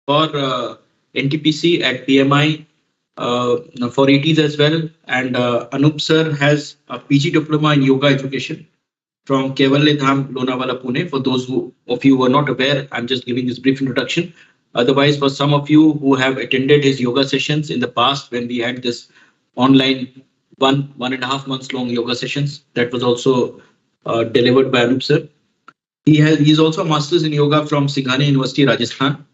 for NTPC at PMI for ETs as well. And Anoop sir has a PG diploma in yoga education from Kevalle Dham, Lonavala, Pune. For those of you who are not aware, I'm just giving this brief introduction. Otherwise, for some of you who have attended his yoga sessions in the past, when we had this online 1.5 months long yoga sessions, that was also delivered by Anoop sir. He's also a master's in yoga from Singhani University, Rajasthan.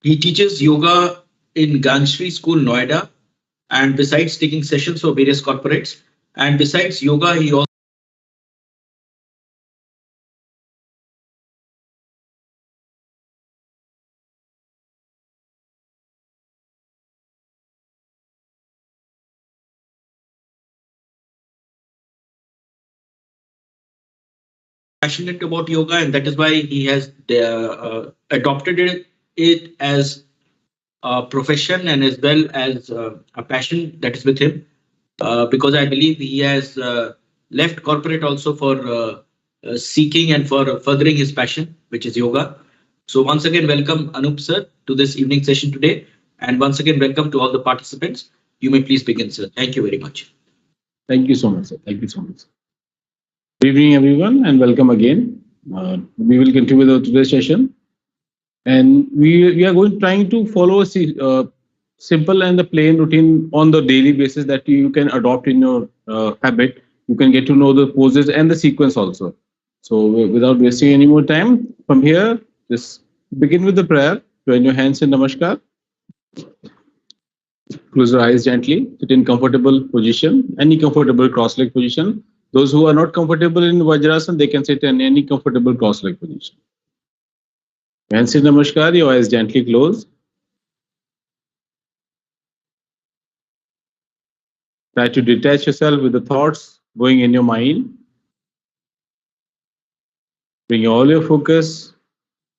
He teaches yoga in Ganshri School, Noida, and besides taking sessions for various corporates, and besides yoga, he also passionate about yoga, and that is why he has adopted it as a profession and as well as a passion that is with him. Because I believe he has left corporate also for seeking and for furthering his passion, which is yoga. So once again, welcome Anoop sir to this evening session today. And once again, welcome to all the participants. You may please begin, sir. Thank you very much. Thank you so much, sir. Thank you so much. Good evening, everyone, and welcome again. We will continue with today's session. And we are trying to follow a simple and the plain routine on the daily basis that you can adopt in your habit. You can get to know the poses and the sequence also. So without wasting any more time, from here, just begin with the prayer. Join your hands in Namaskar. Close your eyes gently. Sit in comfortable position, any comfortable cross-leg position. Those who are not comfortable in Vajrasana, they can sit in any comfortable cross-leg position. Hands in Namaskar, your eyes gently closed. Try to detach yourself with the thoughts going in your mind. Bring all your focus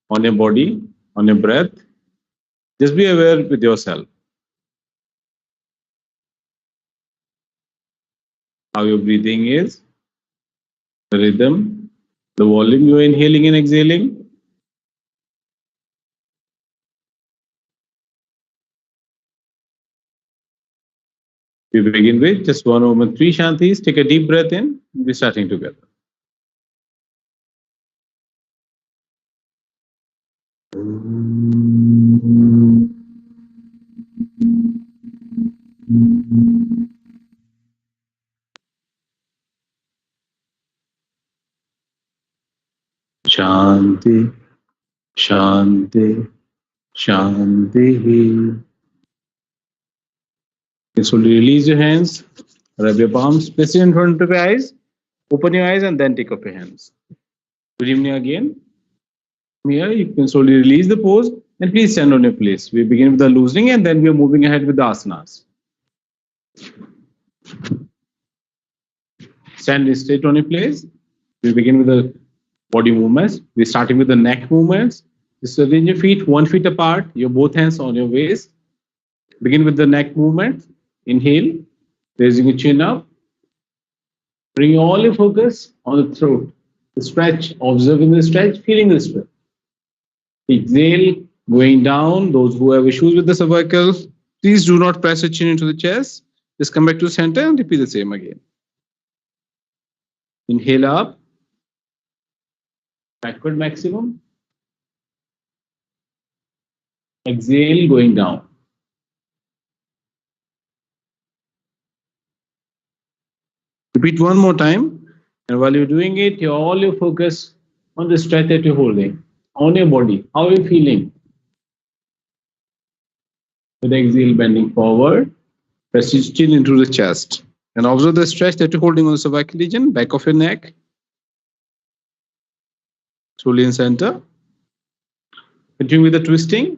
on your body, on your breath. Just be aware with yourself. How your breathing is, the rhythm, the volume you're inhaling and exhaling. We begin with just 1 moment, 3 Shantis. Take a deep breath in. We're starting together. Shanti, Shanti, Shanti. Slowly release your hands, rub your palms, place it in front of your eyes, open your eyes, and then take off your hands. Good evening again. Here, you can slowly release the pose and please stand on your place. We begin with the loosening and then we are moving ahead with the asanas. Stand straight on your place. We begin with the body movements. We're starting with the neck movements. Just arrange your feet 1 foot apart, your both hands on your waist. Begin with the neck movement. Inhale, raising your chin up. Bring all your focus on the throat. The stretch, observing the stretch, feeling the stretch. Exhale, going down. Those who have issues with the cervical, please do not press your chin into the chest. Just come back to the center and repeat the same again. Inhale up. Backward maximum. Exhale, going down. Repeat one more time. And while you're doing it, all your focus on the stretch that you're holding, on your body. How are you feeling? With exhale, bending forward. Press your chin into the chest. And observe the stretch that you're holding on the cervical region, back of your neck. Slowly in center. Continue with the twisting.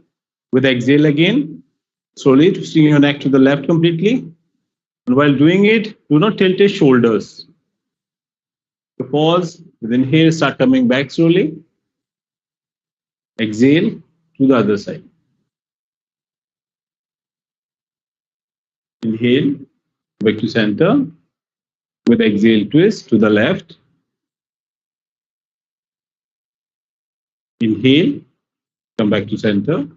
With exhale again. Slowly twisting your neck to the left completely. And while doing it, do not tilt your shoulders. You pause. With inhale, start coming back slowly. Exhale to the other side. Inhale, back to center. With exhale, twist to the left. Inhale, come back to center.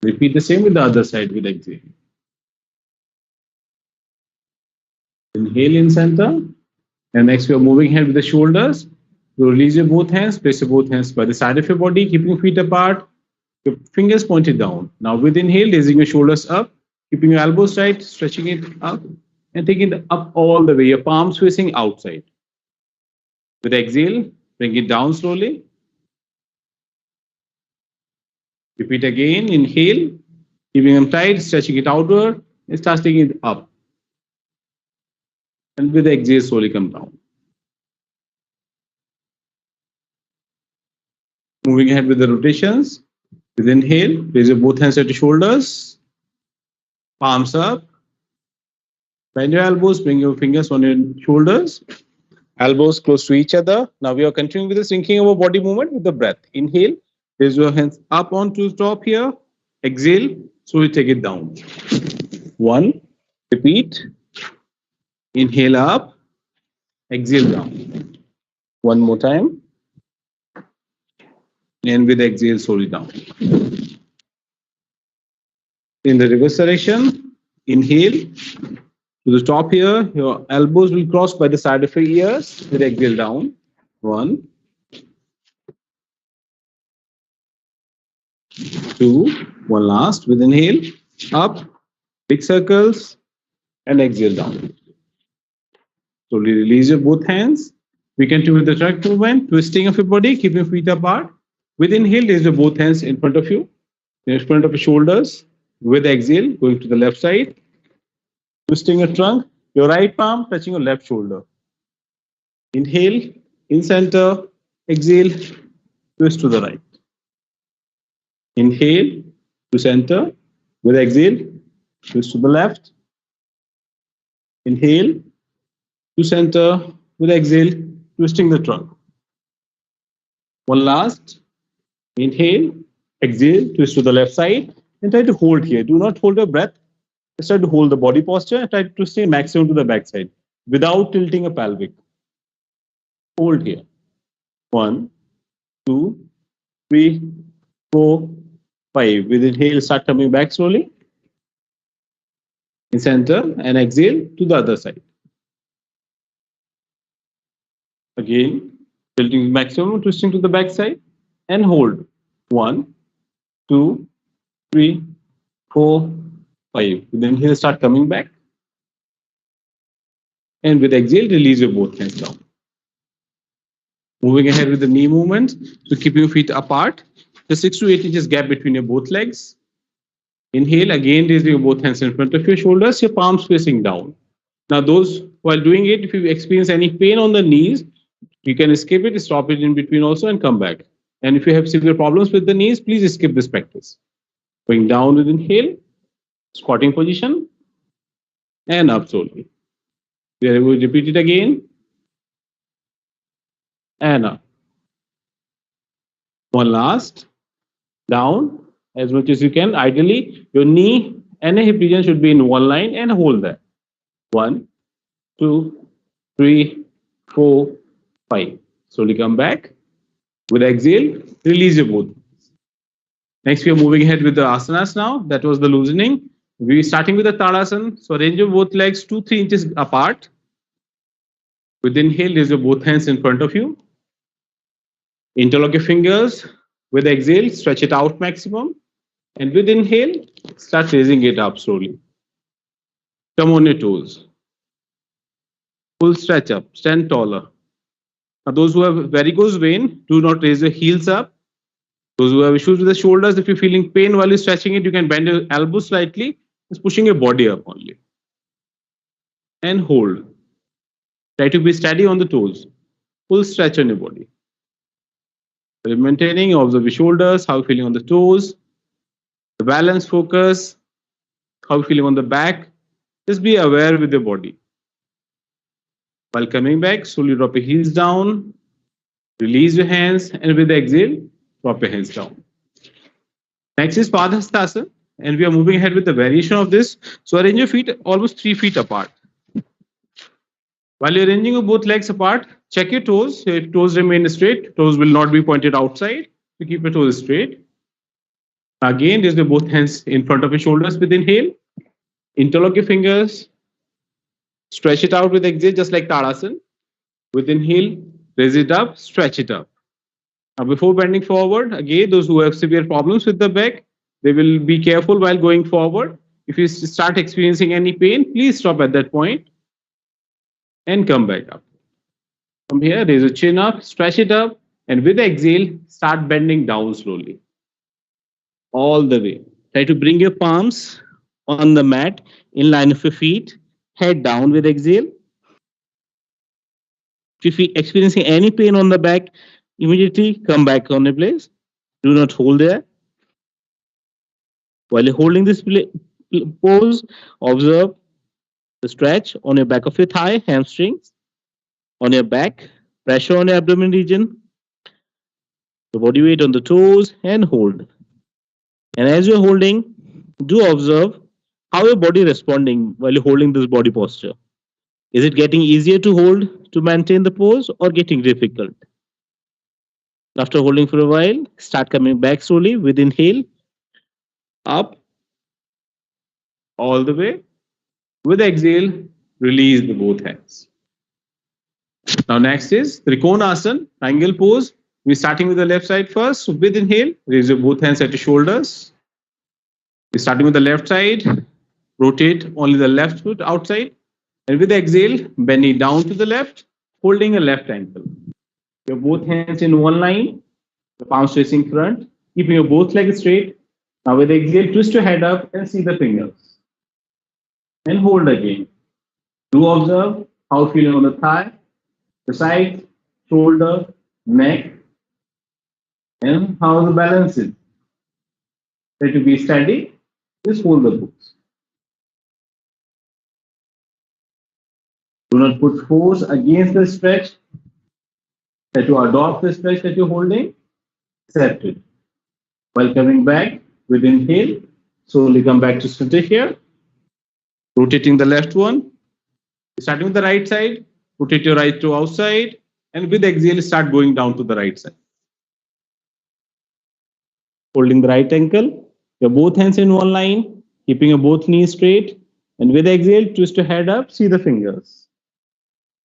Repeat the same with the other side with exhale. Inhale in center. And next, we are moving ahead with the shoulders. So release your both hands, place your both hands by the side of your body, keeping your feet apart, your fingers pointed down. Now with inhale, raising your shoulders up, keeping your elbows tight, stretching it up, and taking it up all the way, your palms facing outside. With exhale, bring it down slowly. Repeat again, inhale, keeping them tight, stretching it outward, and start taking it up. And with exhale, slowly come down. Moving ahead with the rotations. With inhale, raise your both hands at your shoulders, palms up. Bend your elbows, bring your fingers on your shoulders, elbows close to each other. Now we are continuing with the sinking of our body movement with the breath. Inhale, raise your hands up onto the top here. Exhale, slowly take it down. One, repeat. Inhale up, exhale down. One more time. And with exhale, slowly down. In the reverse direction, inhale to the top here. Your elbows will cross by the side of your ears. With exhale down. One, two, one last. With inhale, up, big circles, and exhale down. Slowly release your both hands. We continue with the trunk movement, twisting of your body, keeping your feet apart. With inhale, raise your both hands in front of you, in front of your shoulders. With exhale, going to the left side, twisting your trunk, your right palm touching your left shoulder. Inhale, in center, exhale, twist to the right. Inhale to center, with exhale, twist to the left. Inhale to center, with exhale, twisting the trunk. One last. Inhale, exhale, twist to the left side, and try to hold here. Do not hold your breath. Just try to hold the body posture and try to stay maximum to the back side without tilting a pelvic. Hold here. 1, 2, 3, 4, 5. With inhale, start coming back slowly. In center and exhale to the other side. Again, tilting maximum, twisting to the back side. And hold. 1, 2, 3, 4, 5. With inhale, start coming back. And with exhale, release your both hands down. Moving ahead with the knee movement. So keep your feet apart. The 6 to 8 inches gap between your both legs. Inhale, again raise your both hands in front of your shoulders, your palms facing down. Now those, while doing it, if you experience any pain on the knees, you can skip it, stop it in between also and come back. And if you have severe problems with the knees, please skip this practice. Going down with inhale, squatting position, and up slowly. We will repeat it again, and up. One last, down as much as you can. Ideally, your knee and a hip region should be in one line and hold that. 1, 2, 3, 4, 5. Slowly come back. With exhale, release your both. Next, we are moving ahead with the asanas now. That was the loosening. We are starting with the Tadasana. So arrange your both legs 2-3 inches apart. With inhale, raise your both hands in front of you. Interlock your fingers. With exhale, stretch it out maximum. And with inhale, start raising it up slowly. Come on your toes. Full stretch up. Stand taller. Now, those who have varicose vein, do not raise your heels up. Those who have issues with the shoulders, if you're feeling pain while you're stretching it, you can bend your elbows slightly. Just pushing your body up only. And hold. Try to be steady on the toes. Full stretch on your body. So you're maintaining, observe your shoulders, how you're feeling on the toes. The balance, focus, how you're feeling on the back. Just be aware with your body. While coming back, slowly drop your heels down, release your hands, and with the exhale, drop your hands down. Next is Paravatasan, and we are moving ahead with the variation of this. So arrange your feet almost 3 feet apart. While you're arranging your both legs apart, check your toes. If toes remain straight, toes will not be pointed outside. So keep your toes straight. Again, raise your both hands in front of your shoulders with inhale. Interlock your fingers. Stretch it out with exhale, just like Tadasana. With inhale, raise it up, stretch it up. Now, before bending forward, again, those who have severe problems with the back, they will be careful while going forward. If you start experiencing any pain, please stop at that point and come back up. From here, raise your chin up, stretch it up, and with exhale, start bending down slowly. All the way. Try to bring your palms on the mat in line of your feet, head down with exhale. If you're experiencing any pain on the back, immediately come back on your place. Do not hold there. While you're holding this pose, observe the stretch on your back of your thigh, hamstrings, on your back, pressure on your abdomen region, the body weight on the toes, and hold. And as you're holding, do observe how your body responding while you're holding this body posture. Is it getting easier to hold to maintain the pose or getting difficult? After holding for a while, start coming back slowly with inhale, up, all the way. With exhale, release the both hands. Now next is Recon Asan, triangle pose. We're starting with the left side first. So with inhale, raise your both hands at your shoulders. We're starting with the left side. Rotate only the left foot outside. And with exhale, bending down to the left, holding a left ankle. Your both hands in one line, the palms facing front, keeping your both legs straight. Now with exhale, twist your head up and see the fingers. And hold again. Do observe how feeling on the thigh, the side, shoulder, neck, and how the balance is. Try to be steady. Just hold the pose. Do not put force against the stretch. Try to adopt the stretch that you're holding. Accept it. While coming back with inhale, slowly come back to center here. Rotating the left one. Starting with the right side, rotate your right toe outside, and with exhale, start going down to the right side. Holding the right ankle, your both hands in one line, keeping your both knees straight, and with exhale, twist your head up, see the fingers.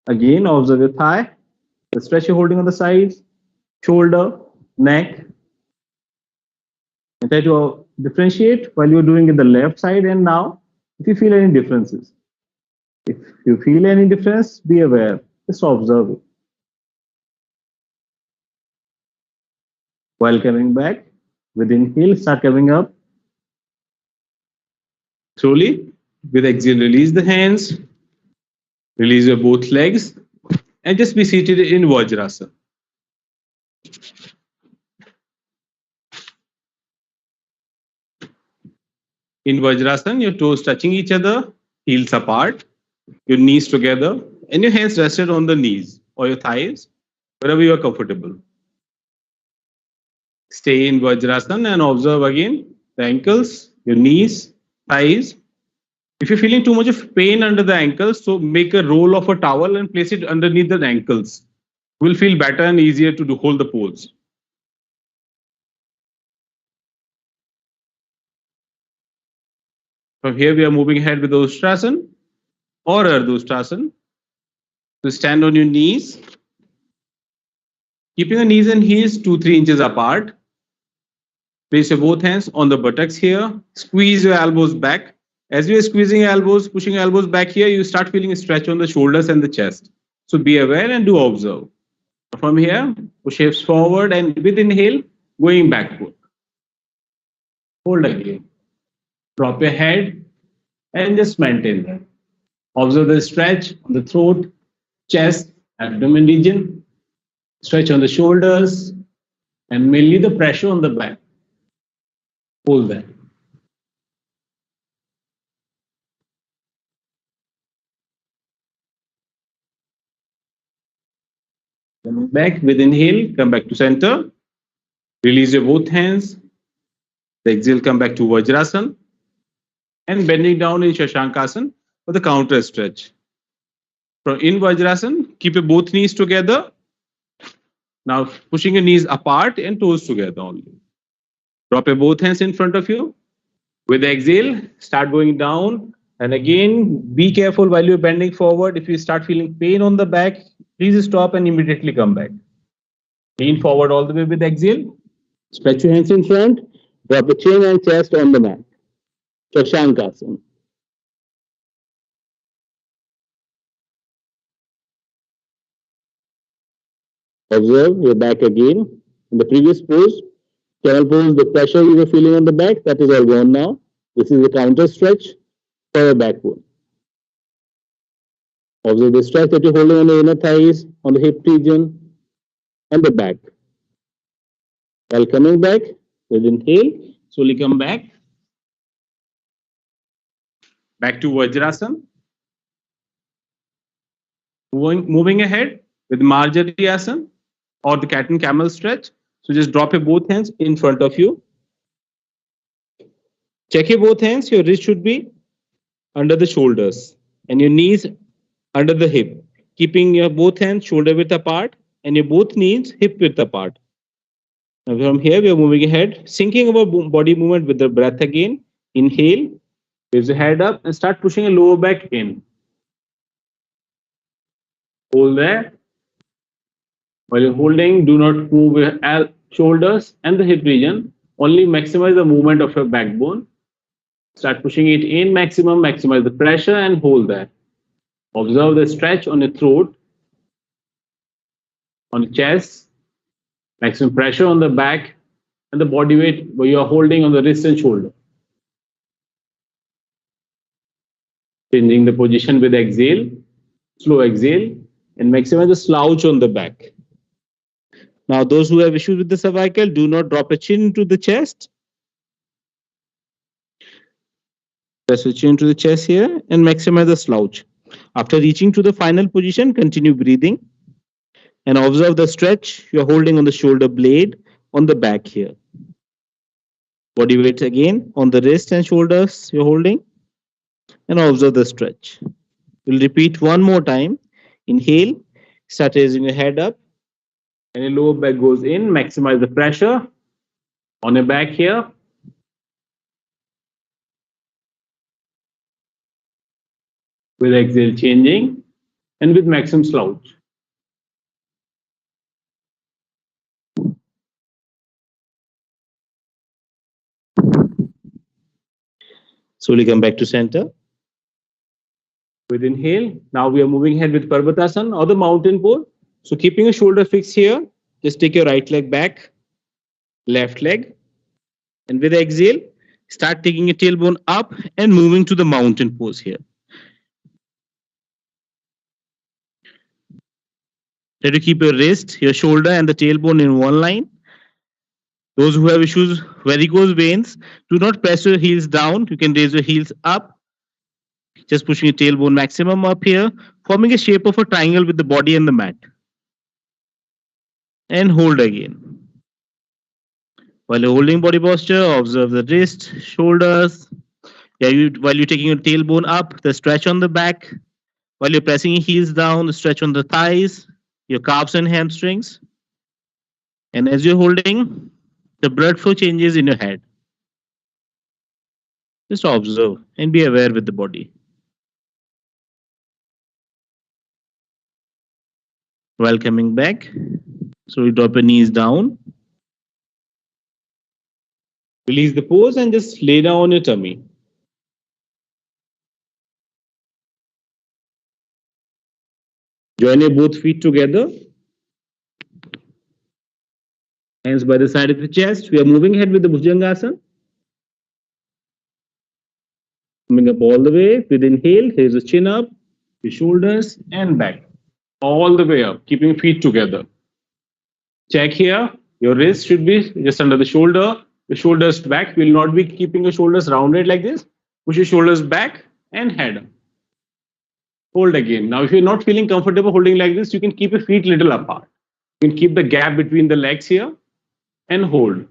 Again, observe your thigh, the stretch you're holding on the sides, shoulder, neck, and try to differentiate while you're doing it the left side and now, if you feel any differences. If you feel any difference, be aware. Just observe it. While coming back, with inhale, start coming up. Slowly, with exhale, release the hands. Release your both legs. And just be seated in Vajrasana. In Vajrasana, your toes touching each other, heels apart, your knees together, and your hands rested on the knees or your thighs, wherever you are comfortable. Stay in Vajrasana and observe again the ankles, your knees, thighs. If you're feeling too much of pain under the ankles, so make a roll of a towel and place it underneath the ankles. You will feel better and easier to hold the pose. From here, we are moving ahead with Ustrasana or Ardhustrasana. So stand on your knees, keeping your knees and heels 2-3 inches apart. Place your both hands on the buttocks here. Squeeze your elbows back. As you are squeezing your elbows, pushing your elbows back here, you start feeling a stretch on the shoulders and the chest. So be aware and do observe. From here, push hips forward and with inhale, going backward. Hold again. Drop your head and just maintain that. Observe the stretch on the throat, chest, abdomen region. Stretch on the shoulders and mainly the pressure on the back. Hold that. Coming back with inhale, come back to center. Release your both hands. The exhale, come back to Vajrasana. And bending down in Shakshankasan for the counter stretch. From in Vajrasana, keep your both knees together. Now pushing your knees apart and toes together only. Drop your both hands in front of you. With the exhale, start going down. And again, be careful while you're bending forward. If you start feeling pain on the back, please stop and immediately come back. Lean forward all the way with exhale. Stretch your hands in front. Drop the chin and chest on the mat. Shakshankasan. Observe your back again. In the previous pose, camel pose, the pressure you were feeling on the back, that is all gone now. This is a counter stretch for your backbone. Observe the stretch that you're holding on the inner thighs, on the hip region, and the back. While coming back, with inhale, slowly come back. Back to Vajrasan. Moving ahead with Marjari Asan or the Cat and Camel Stretch. So just drop your both hands in front of you. Check your both hands. Your wrist should be under the shoulders and your knees under the hip. Keeping your both hands shoulder width apart and your both knees hip width apart. Now from here, we are moving ahead, syncing our body movement with the breath again. Inhale, raise the head up and start pushing your lower back in. Hold there. While you're holding, do not move your shoulders and the hip region. Only maximize the movement of your backbone. Start pushing it in maximum, maximize the pressure and hold there. Observe the stretch on your throat, on the chest, maximum pressure on the back and the body weight where you are holding on the wrist and shoulder. Changing the position with exhale, slow exhale, and maximize the slouch on the back. Now, those who have issues with the cervical, do not drop a chin into the chest. Press the chin to the chest here and maximize the slouch. After reaching to the final position, continue breathing and observe the stretch you're holding on the shoulder blade on the back here. Body weight again on the wrist and shoulders you're holding and observe the stretch. We'll repeat one more time. Inhale, start raising your head up and your lower back goes in. Maximize the pressure on your back here. With exhale changing and with maximum slouch. Slowly come back to center. With inhale, now we are moving ahead with Paravatasan or the mountain pose. So keeping your shoulder fixed here, just take your right leg back, left leg, and with exhale, start taking your tailbone up and moving to the mountain pose here. Try to keep your wrist, your shoulder, and the tailbone in one line. Those who have issues, varicose veins, do not press your heels down. You can raise your heels up. Just pushing your tailbone maximum up here, forming a shape of a triangle with the body and the mat. And hold again. While you're holding body posture, observe the wrist, shoulders. While you're taking your tailbone up, the stretch on the back. While you're pressing your heels down, the stretch on the thighs, your calves and hamstrings. And as you're holding, the blood flow changes in your head. Just observe and be aware with the body. While coming back, so you drop your knees down. Release the pose and just lay down on your tummy. Join your both feet together. Hands by the side of the chest. We are moving ahead with the Bhujangasana. Coming up all the way with inhale, raise the chin up, your shoulders and back. All the way up, keeping feet together. Check here, your wrist should be just under the shoulder, the shoulders back. You will not be keeping your shoulders rounded like this. Push your shoulders back and head up. Hold again. Now, if you're not feeling comfortable holding like this, you can keep your feet little apart. You can keep the gap between the legs here and hold.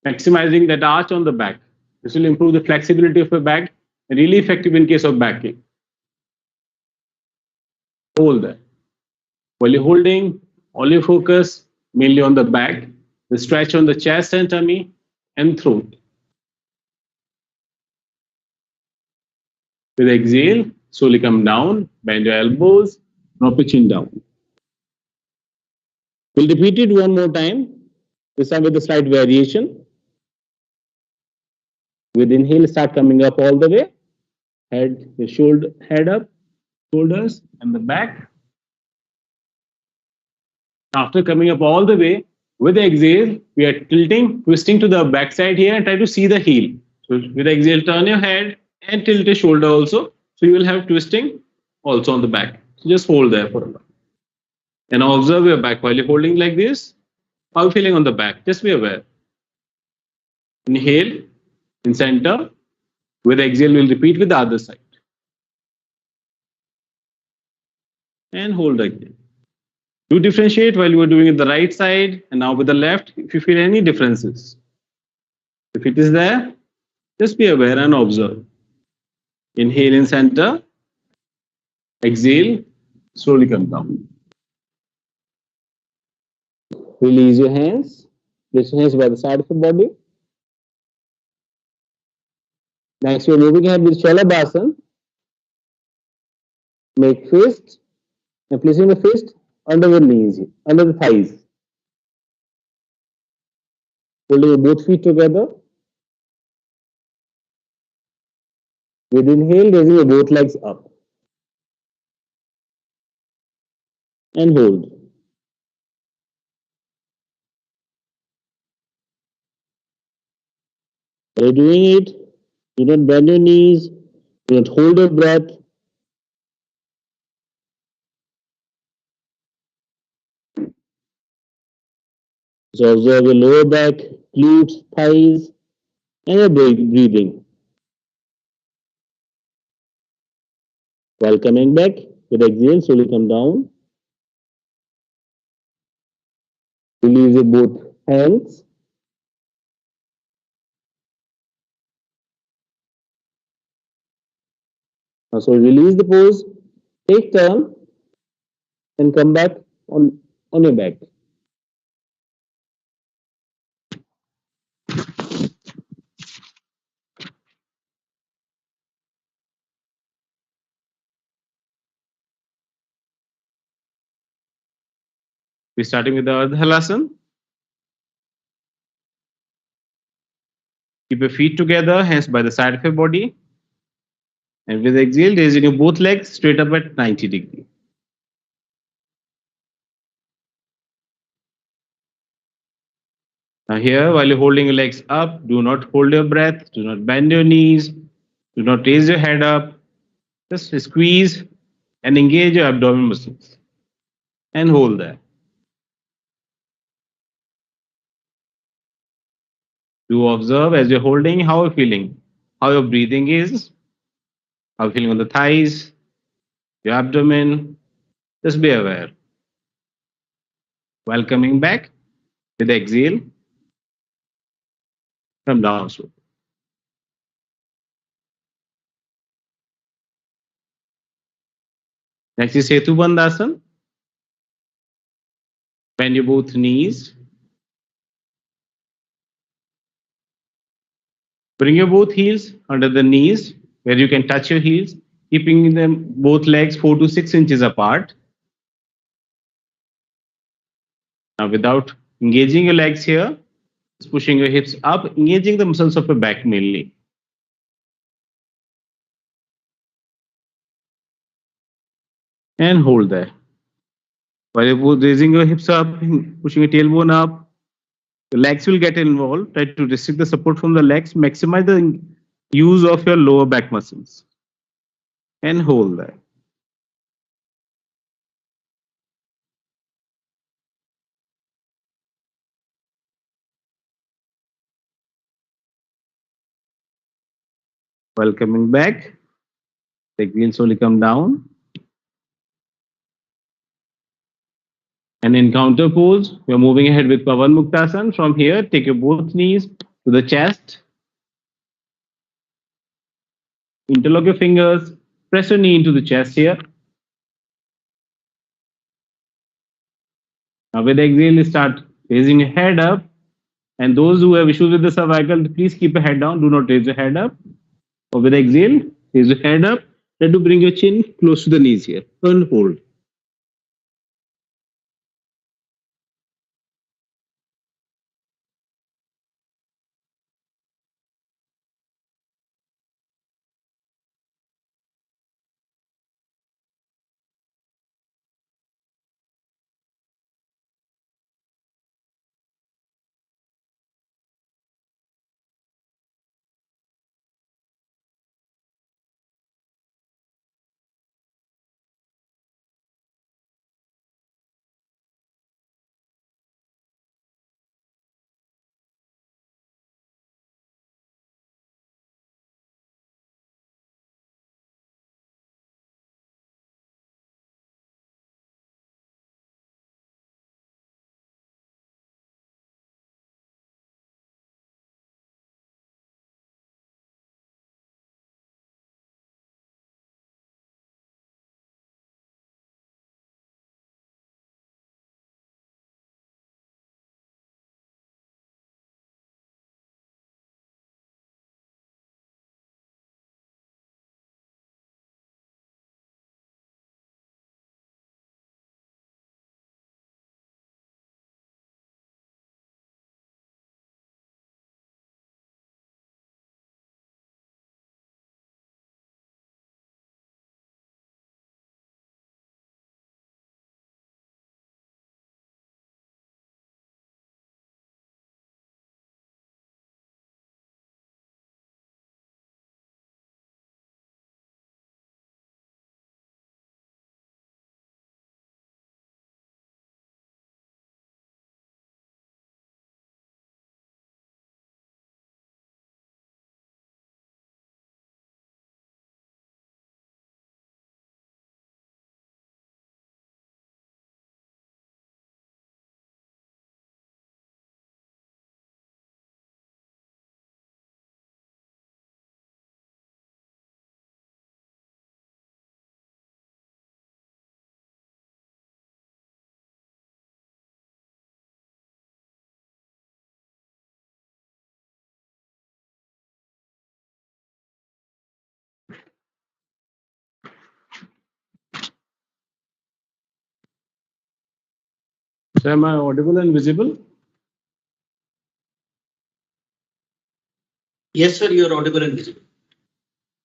Maximizing that arch on the back. This will improve the flexibility of your back and really effective in case of back pain. Hold that. While you're holding, all your focus mainly on the back, the stretch on the chest and tummy, and throat. With exhale, slowly come down, bend your elbows, drop your chin down. We'll repeat it one more time, this time with a slight variation. With inhale, start coming up all the way. Head, the shoulder, head up, shoulders, and the back. After coming up all the way, with exhale, we are tilting, twisting to the back side here and try to see the heel. So with exhale, turn your head and tilt your shoulder also. So you will have twisting also on the back. So just hold there for a while. And observe your back while you're holding like this. How are you feeling on the back? Just be aware. Inhale in center. With exhale, we'll repeat with the other side. And hold again. Do differentiate while you are doing it the right side and now with the left if you feel any differences. If it is there, just be aware and observe. Inhale in center. Exhale, slowly come down. Release your hands. Place your hands by the side of your body. Next, we're moving ahead with Shalabhasan. Make fist and placing the fist under the knees, under the thighs. Holding both feet together. With inhale, raising your both legs up. And hold. While you're doing it, do not bend your knees, do not hold your breath. So observe your lower back, glutes, thighs, and your breathing. While coming back, with exhale, slowly come down. Release your both hands. So release the pose, take turn, and come back on your back. We're starting with the Halasana. Keep your feet together, hands by the side of your body. And with exhale, raising your both legs straight up at 90 degrees. Now here, while you're holding your legs up, do not hold your breath, do not bend your knees, do not raise your head up. Just squeeze and engage your abdominal muscles. And hold there. Do observe as you're holding how you're feeling, how your breathing is, how you're feeling on the thighs, your abdomen. Just be aware. While coming back, with exhale, come down slowly. Next is Setu Dandasan. Bend your both knees. Bring your both heels under the knees where you can touch your heels, keeping them both legs 4 to 6 inches apart. Now without engaging your legs here, just pushing your hips up, engaging the muscles of your back mainly. And hold there. While you're both raising your hips up, pushing your tailbone up, the legs will get involved. Try to restrict the support from the legs, maximize the use of your lower back muscles. And hold there. While coming back, the wheels slowly come down. And in counter pose, we are moving ahead with Pawan Mukhtasan. From here, take your both knees to the chest. Interlock your fingers. Press your knee into the chest here. Now with exhale, you start raising your head up And those who have issues with the cervical, please keep your head down. Do not raise your head up. Or with exhale, raise your head up. Try to bring your chin close to the knees here. And hold. So am I audible and visible? Yes, sir, you are audible and visible.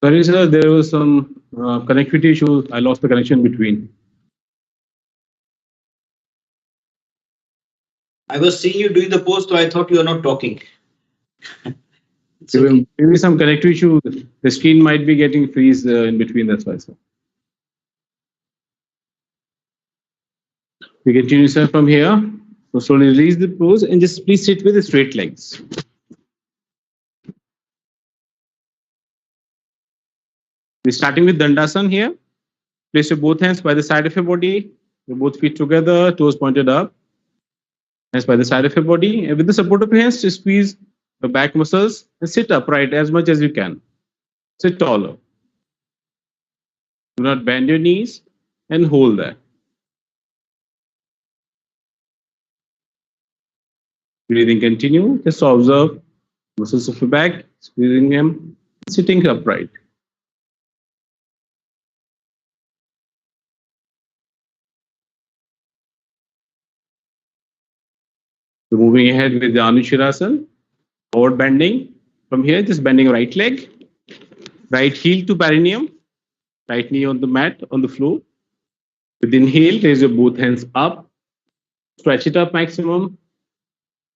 Sorry, sir, there was some connectivity issue. I lost the connection between. I was seeing you doing the pose, so I thought you are not talking. It's There okay. maybe some connectivity issue. The screen might be getting freeze in between. That's why, sir. We continue, sir, from here. So slowly release the pose and just please sit with the straight legs. We're starting with Dandasan here. Place your both hands by the side of your body. Your both feet together, toes pointed up. Hands by the side of your body. And with the support of your hands, just squeeze the back muscles and sit upright as much as you can. Sit taller. Do not bend your knees and hold that. Breathing continue. Just observe muscles of your back, squeezing them, sitting upright. So moving ahead with the Anushirasana, forward bending. From here, just bending right leg, right heel to perineum, right knee on the mat, on the floor. With inhale, raise your both hands up, stretch it up maximum.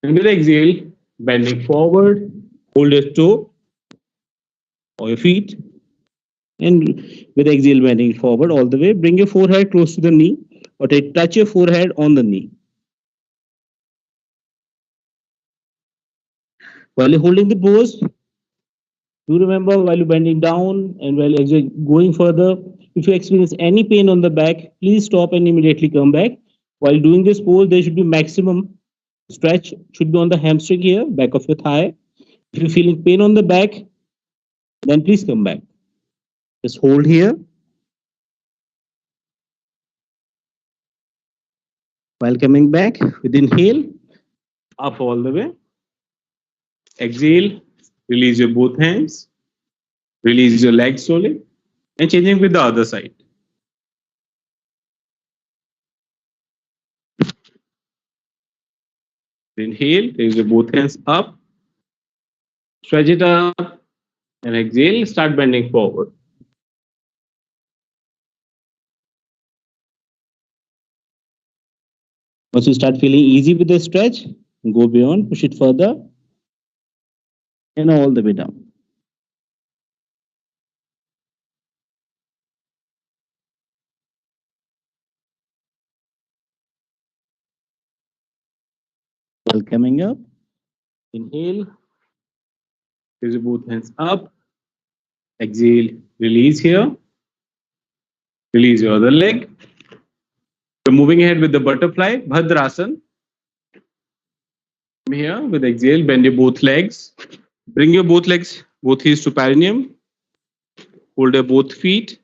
And with exhale, bending forward, hold your toe or your feet. And with exhale, bending forward all the way, bring your forehead close to the knee or touch your forehead on the knee. While you're holding the pose, do remember while you're bending down and while as you're going further, if you experience any pain on the back, please stop and immediately come back. While doing this pose, there should be maximum stretch, should be on the hamstring here, back of your thigh. If you're feeling pain on the back, then please come back. Just hold here. While coming back, with inhale, up all the way. exhale, release your both hands, release your legs slowly, and changing with the other side. Inhale, raise your both hands up, stretch it up, and exhale, start bending forward. Once you start feeling easy with the stretch, go beyond, push it further, and all the way down. While coming up, inhale, raise your both hands up, exhale, release here, release your other leg. So moving ahead with the butterfly, Bhadrasan. Here with exhale, bend your both legs. Bring your both legs, both heels to perineum. Hold your both feet.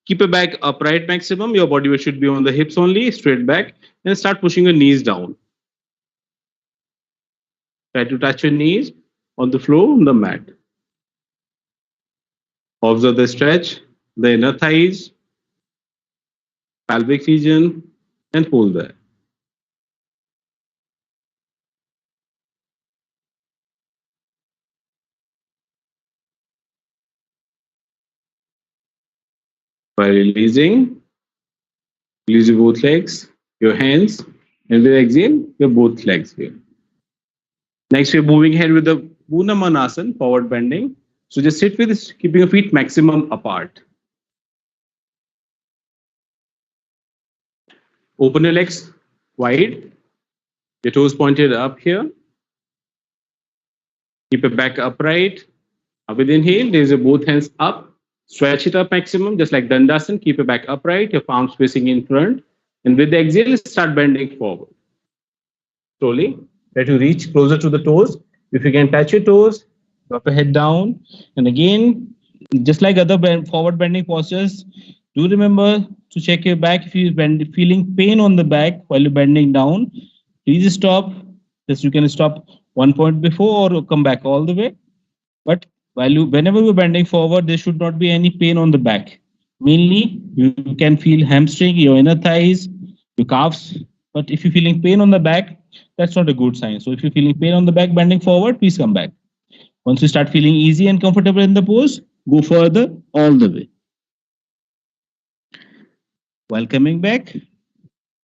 Keep your back upright maximum. Your body weight should be on the hips only, straight back. And start pushing your knees down. Try to touch your knees on the floor, on the mat. Observe the stretch, the inner thighs, pelvic region, and hold there. By releasing, release your both legs, your hands, and with exhale, your both legs here. Next, we're moving ahead with the Pranayama forward bending. So just sit with this, keeping your feet maximum apart. Open your legs wide, your toes pointed up here. Keep your back upright. With inhale, raise your both hands up. Stretch it up maximum, just like Dandasan. Keep your back upright, your palms facing in front. And with the exhale, start bending forward. Slowly, try to reach closer to the toes. If you can touch your toes, drop your head down. And again, just like other forward bending postures, do remember to check your back. If you're feeling pain on the back while you're bending down, please stop. Just you can stop one point before or come back all the way. But whenever you're bending forward, there should not be any pain on the back. Mainly, you can feel hamstring, your inner thighs, your calves. But if you're feeling pain on the back, that's not a good sign. So if you're feeling pain on the back, bending forward, please come back. Once you start feeling easy and comfortable in the pose, go further all the way. While coming back,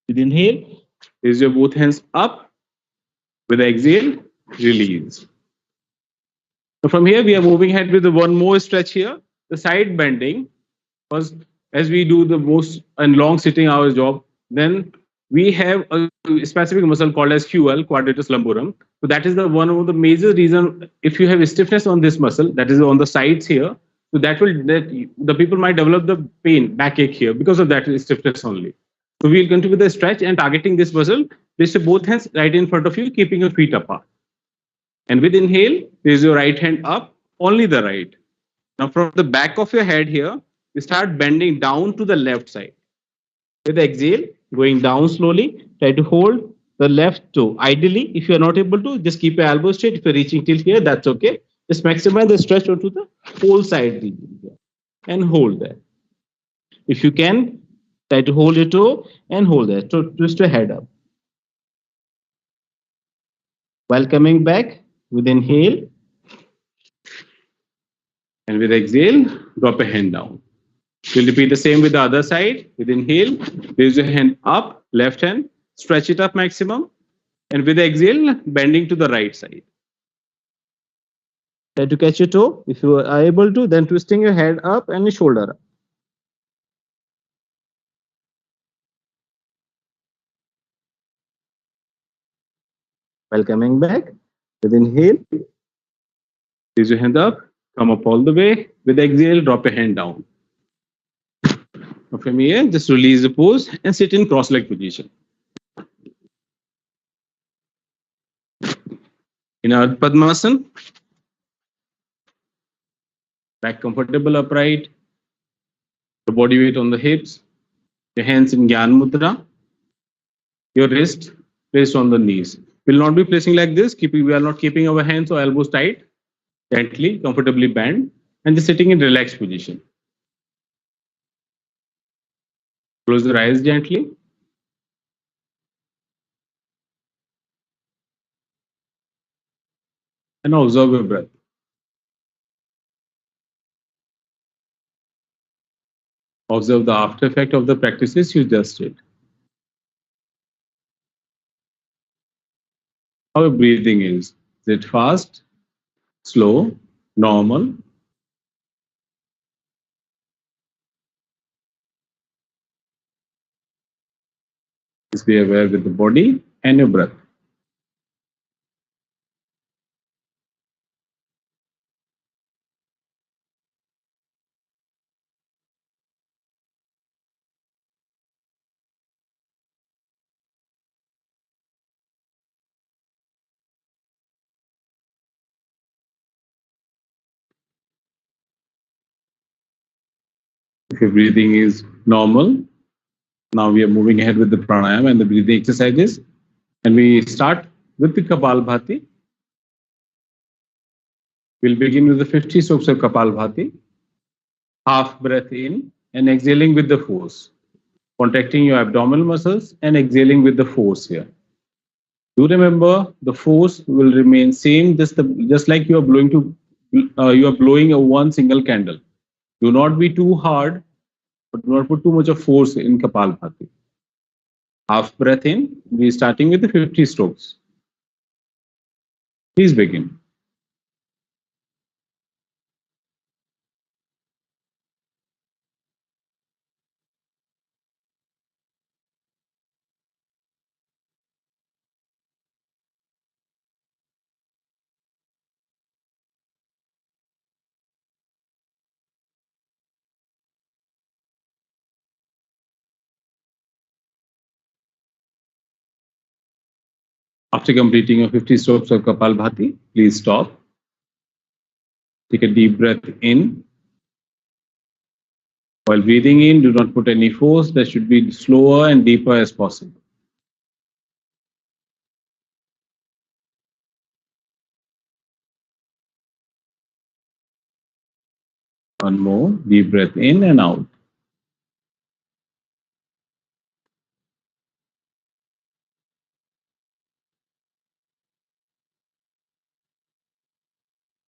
with inhale, raise your both hands up. With exhale, release. So from here, we are moving ahead with the one more stretch here, the side bending. Because as we do the most and long sitting hours job, then we have a specific muscle called as QL, quadratus lumborum. So that is the one of the major reason. If you have a stiffness on this muscle, that is on the sides here, so that the people might develop the pain, backache here because of that stiffness only. So we'll continue with the stretch and targeting this muscle. Place both hands right in front of you, keeping your feet apart. And with inhale, raise your right hand up, only the right. Now from the back of your head here, you start bending down to the left side. With exhale, going down slowly, try to hold the left toe. Ideally, if you are not able to, just keep your elbow straight. If you're reaching till here, that's okay. Just maximize the stretch onto the whole side region here and hold there. If you can, try to hold your toe and hold there. So twist your head up. While coming back, with inhale, and with exhale, drop a hand down. We'll repeat the same with the other side. With inhale, raise your hand up, left hand, stretch it up maximum. And with exhale, bending to the right side. Try to catch your toe. If you are able to, then twisting your head up and your shoulder up. While coming back, with inhale, raise your hand up, come up all the way. With exhale, drop your hand down. From here, just release the pose and sit in cross-leg position. In our Padmasana, back comfortable upright, the body weight on the hips, your hands in Gyan Mudra, your wrist placed on the knees. We'll not be placing like this. We are not keeping our hands or elbows tight. Gently, comfortably bend, and just sitting in relaxed position. Close your eyes gently. And observe your breath. Observe the after effect of the practices you just did. How your breathing is. Is it fast, slow, normal? Just be aware with the body and your breath. If your breathing is normal, now we are moving ahead with the pranayam and the breathing exercises. And we start with the Kabalbhati. We'll begin with the 50 strokes of Kabalbhati. Half breath in and exhaling with the force. Contracting your abdominal muscles and exhaling with the force here. Do remember the force will remain same, just like you are blowing a one single candle. Do not be too hard, but do not put too much of force in Kapalbhati. Half breath in. We are starting with the 50 strokes. Please begin. After completing your 50 strokes of Kapalbhati, please stop. Take a deep breath in. While breathing in, do not put any force. That should be slower and deeper as possible. One more deep breath in and out.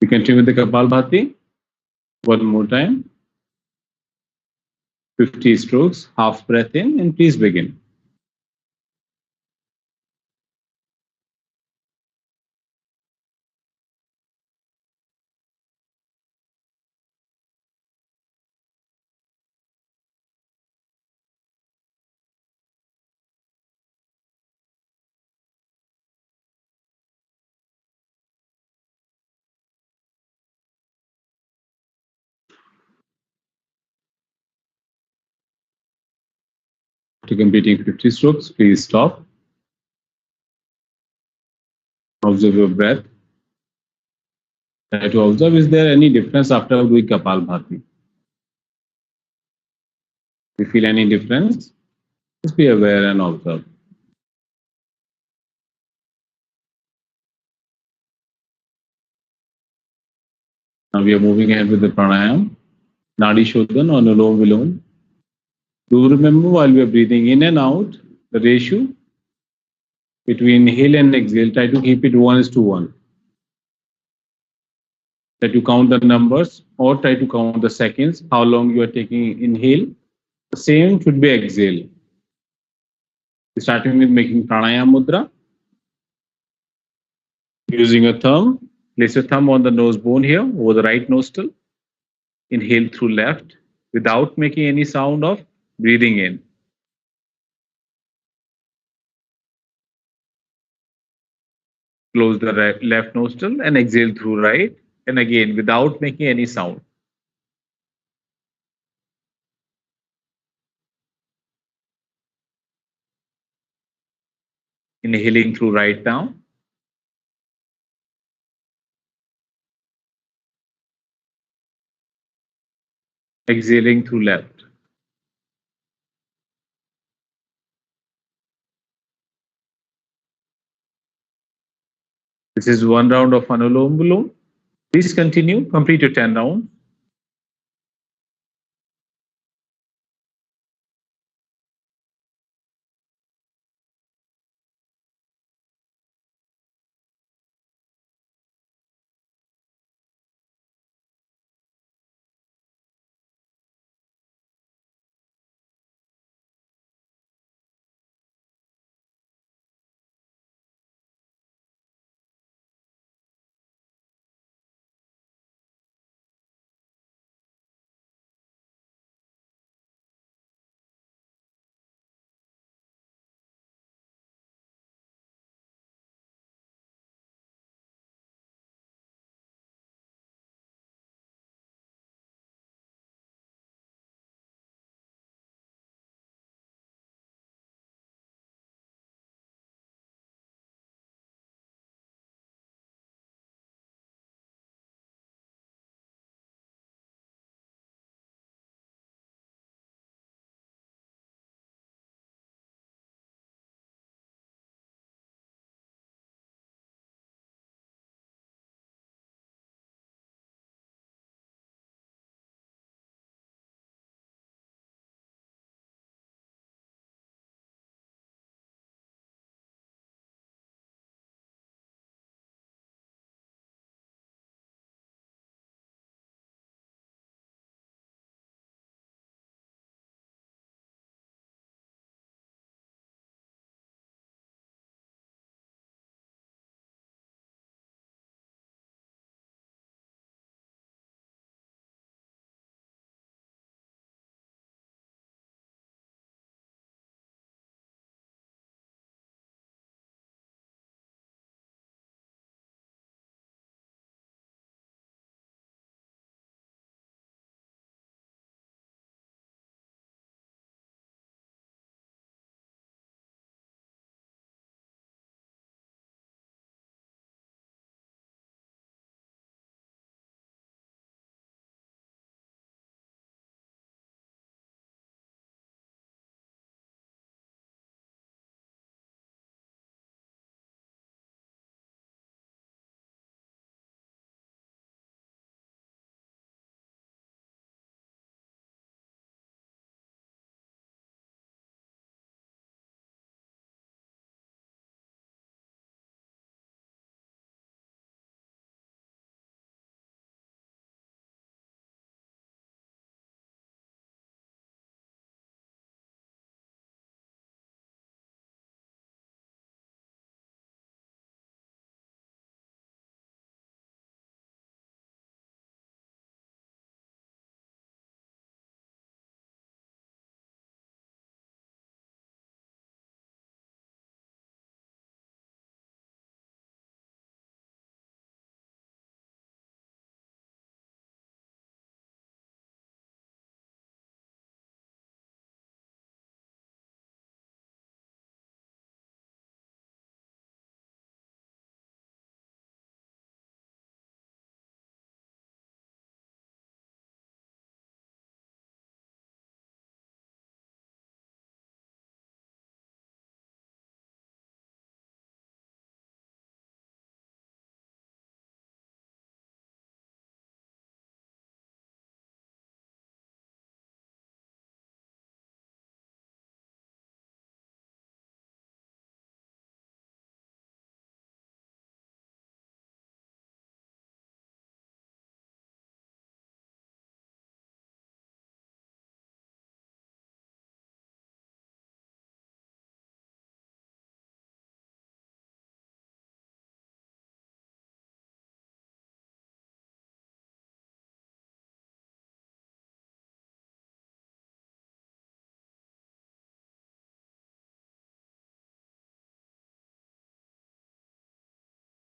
We continue with the Kapalbhati. One more time. 50 strokes, half breath in, and please begin. After completing 50 strokes, please stop. Observe your breath. Try to observe, is there any difference after doing Kapalbhati? If you feel any difference, just be aware and observe. Now we are moving ahead with the pranayam, Nadi Shodhan or Anulom Vilom. Do remember while we are breathing in and out, the ratio between inhale and exhale, try to keep it 1:1. Try to count the numbers or try to count the seconds, how long you are taking inhale. The same should be exhale. Starting with making Pranayama Mudra. Using a thumb, place your thumb on the nose bone here over the right nostril. Inhale through left without making any sound of breathing in. Close the left nostril and exhale through right, and again without making any sound. Inhaling through right now. Exhaling through left. This is one round of Anulom Vilom. Please continue, complete your 10 rounds.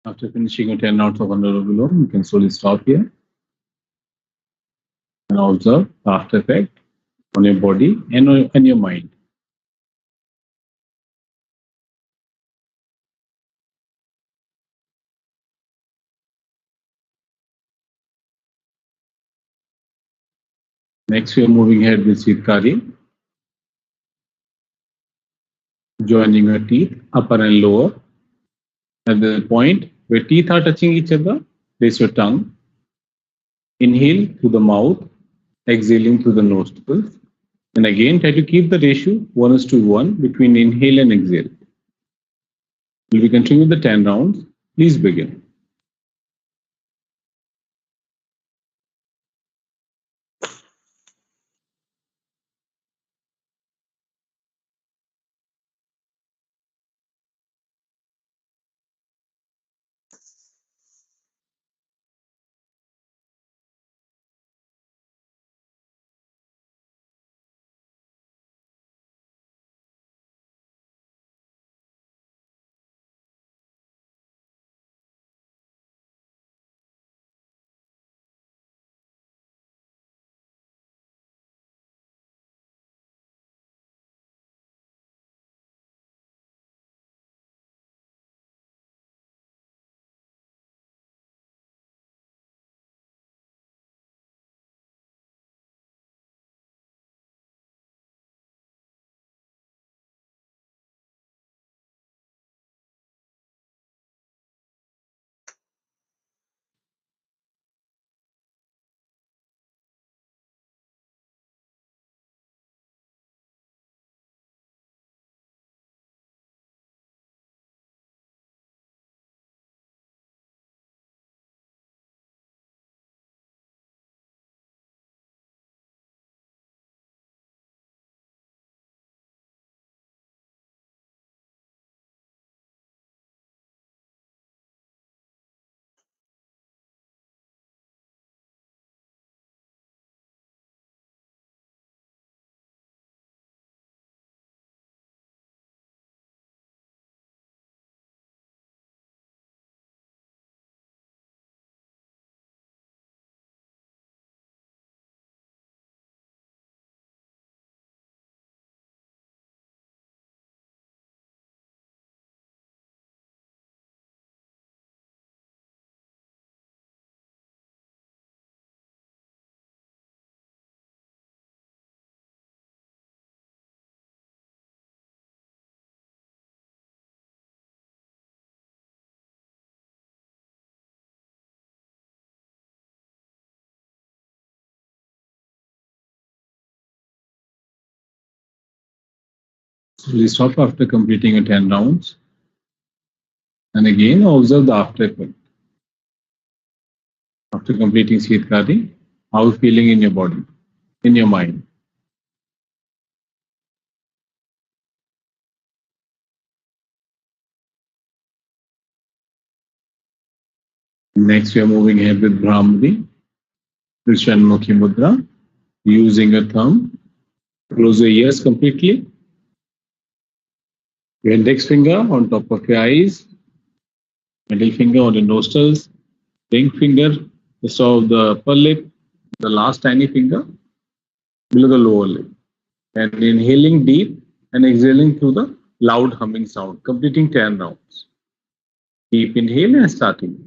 After finishing your 10 rounds of Anulom Vilom, you can slowly stop here and observe the after effect on your body and your mind. Next, we are moving ahead with Sitkari, joining your teeth, upper and lower. At the point Where teeth are touching each other, place your tongue. Inhale through the mouth, exhaling through the nostrils. And again, try to keep the ratio 1:1 between inhale and exhale. Will we continue the 10 rounds? Please begin. Will you stop after completing your 10 rounds? And again, observe the after effect. After completing Sheetkari, how are you feeling in your body, in your mind? Next, we are moving ahead with Brahmani Mudra. Using your thumb, close your ears completely. Your index finger on top of your eyes, middle finger on your nostrils, ring finger just of the upper lip, the last tiny finger below the lower lip. And inhaling deep and exhaling through the loud humming sound, completing 10 rounds. Deep inhale and starting.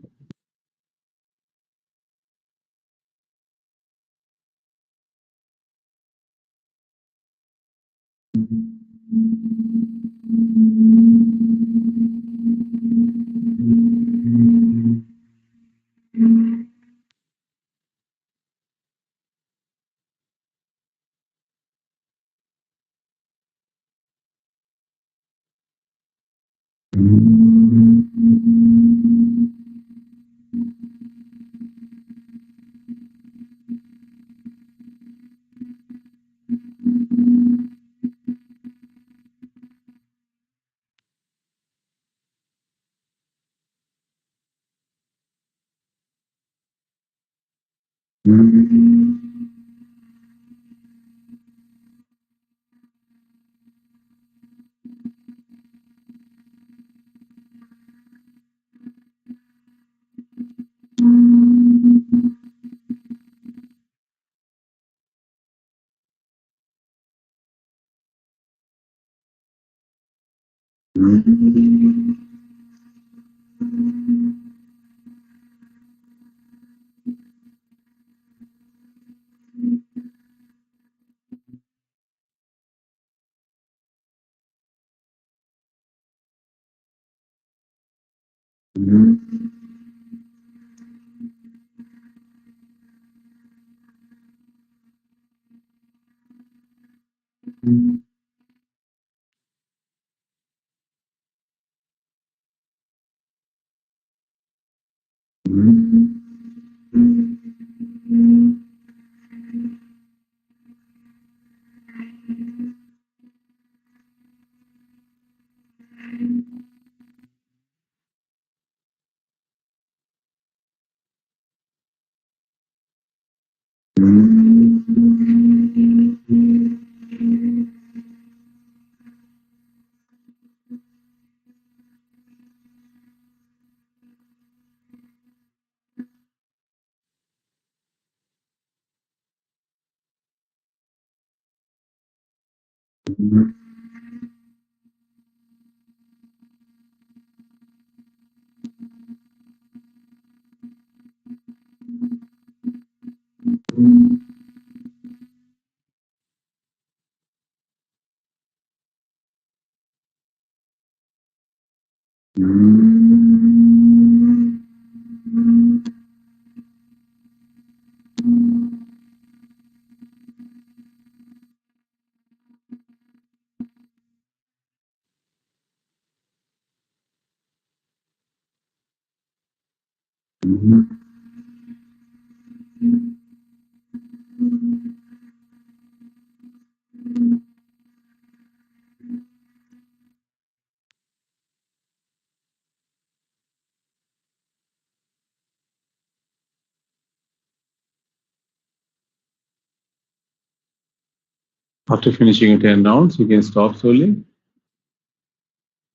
After finishing your 10 rounds, you can stop slowly.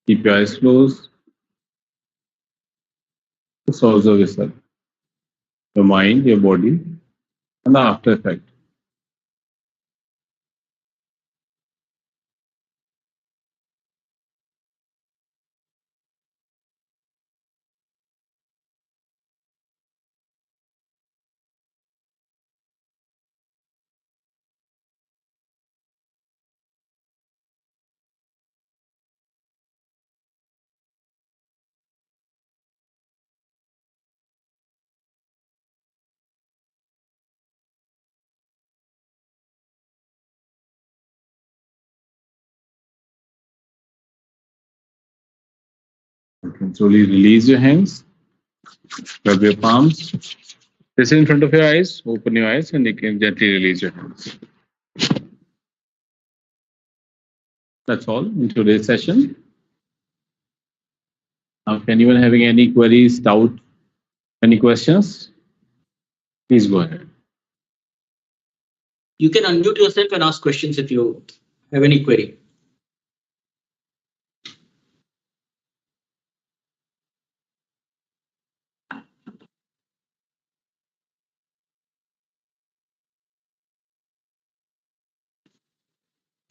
Keep your eyes closed. Just observe yourself, your mind, your body, and the after effect. You can slowly release your hands, rub your palms, place it in front of your eyes, open your eyes, and you can gently release your hands. That's all in today's session. Now, if anyone having any queries, doubt, any questions, please go ahead. You can unmute yourself and ask questions if you have any query.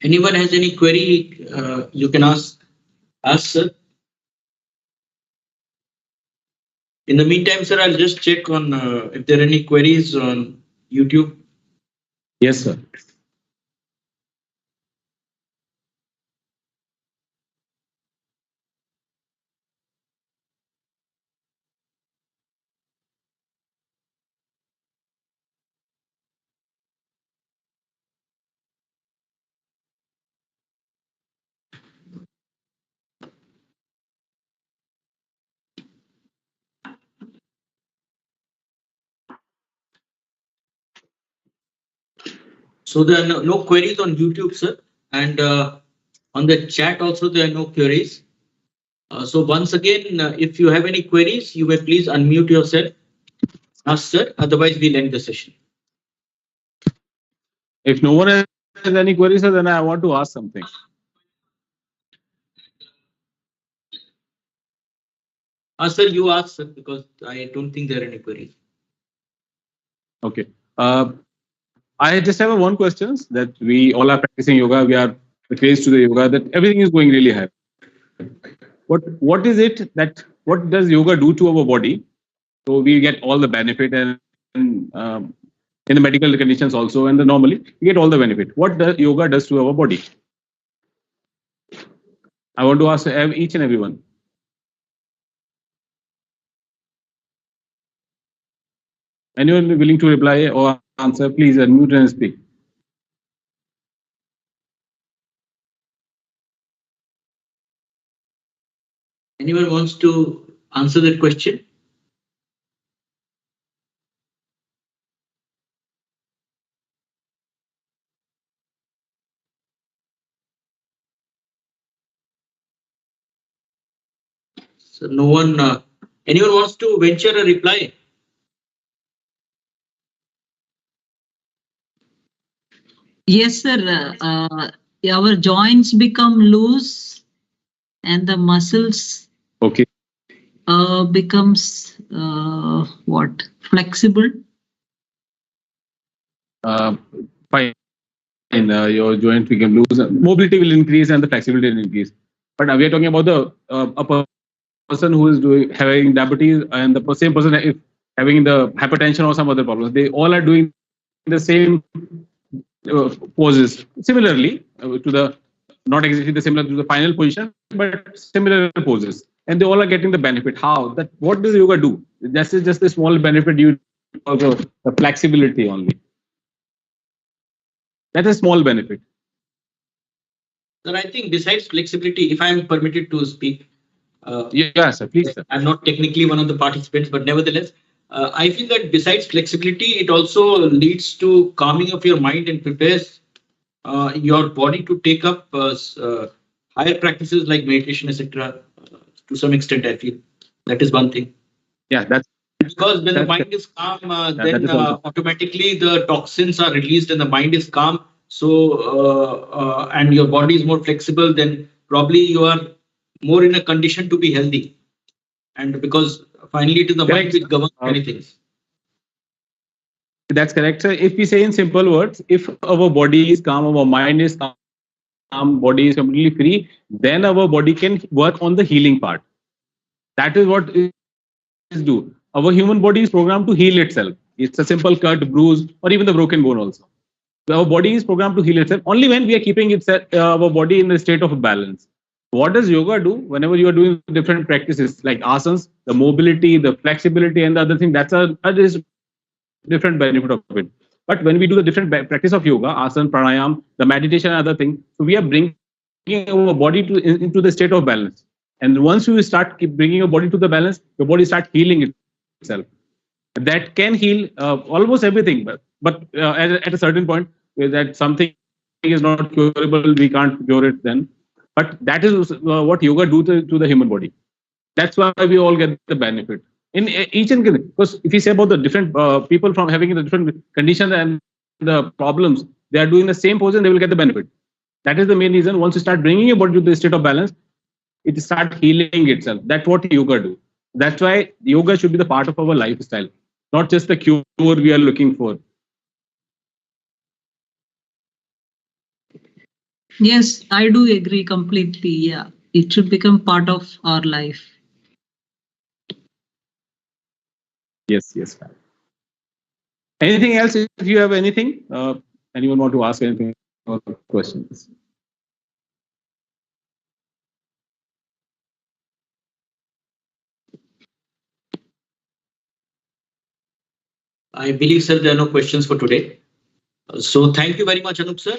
Anyone has any query, you can ask us, sir. In the meantime, sir, I'll just check on if there are any queries on YouTube. Yes, sir. So there are no queries on YouTube, sir, and on the chat also there are no queries. So once again, if you have any queries, you may please unmute yourself. Ask, sir. Otherwise, we'll end the session. If no one has any queries, sir, then I want to ask something. Sir, you ask, sir, because I don't think there are any queries. Okay. I just have one question that we all are practicing yoga. We are crazy to the yoga that everything is going really high. What is it that what does yoga do to our body? So we get all the benefit and in the medical conditions also, and normally we get all the benefit. What does yoga does to our body? I want to ask each and everyone. Anyone willing to reply or answer, please unmute and speak. Anyone wants to answer that question? So no one. Anyone wants to venture a reply? Yes, sir. Our joints become loose and the muscles Okay. becomes what? Flexible. Fine. Your joint become loose. Mobility will increase and the flexibility will increase. But we are talking about the a person who is having diabetes and the same person if having the hypertension or some other problems. They all are doing the same poses similarly to the not exactly the similar to the final position, but similar poses, and they all are getting the benefit. How that? What does yoga do? That's just a small benefit you also the flexibility only. That's a small benefit. Sir, I think besides flexibility, if I am permitted to speak, Yes, sir, please, sir. I'm not technically one of the participants, but nevertheless, I feel that besides flexibility, it also leads to calming of your mind and prepares your body to take up higher practices like meditation, etc. To some extent, I feel that is one thing. Yeah, that's Because when the mind is calm, then automatically the toxins are released and the mind is calm. So, and your body is more flexible, then probably you are more in a condition to be healthy. And because finally it is the mind which governs many things. That's correct, sir. If we say in simple words, if our body is calm, our mind is calm, body is completely free, then our body can work on the healing part. That is what is do. Our human body is programmed to heal itself. It's a simple cut, bruise, or even the broken bone also. So our body is programmed to heal itself only when we are keeping our body in a state of balance. What does yoga do? Whenever you are doing different practices like asanas, the mobility, the flexibility, and the other thing, that's a different benefit of it. But when we do the different practice of yoga, asana, pranayam, the meditation, and other thing, so we are bringing our body into the state of balance. And once you start keep bringing your body to the balance, your body start healing itself. That can heal almost everything, but at a certain point, that something is not curable, we can't cure it then. But that is what yoga do to the human body. That's why we all get the benefit in each and because if you say about the different people from having the different conditions and the problems, they are doing the same pose and they will get the benefit. That is the main reason. Once you start bringing your body to the state of balance, it start healing itself. That's what yoga do. That's why yoga should be the part of our lifestyle, not just the cure we are looking for. Yes, I do agree completely. Yeah, it should become part of our life. Yes, yes. Anything else? If you have anything, anyone want to ask anything or questions? I believe, sir, there are no questions for today. So thank you very much, Anoop, sir.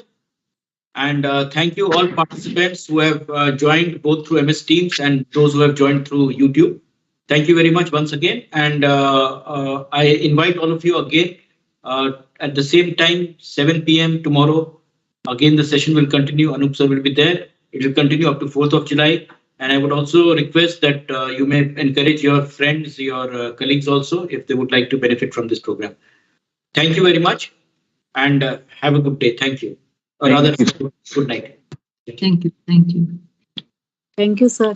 And thank you all participants who have joined both through MS Teams and those who have joined through YouTube. Thank you very much once again. And I invite all of you again at the same time, 7 p.m. tomorrow. Again, the session will continue. Anoop sir will be there. It will continue up to 4th of July. And I would also request that you may encourage your friends, your colleagues also, if they would like to benefit from this program. Thank you very much and have a good day. Thank you. Or rather, good night. Thank you. Thank you. Thank you, sir.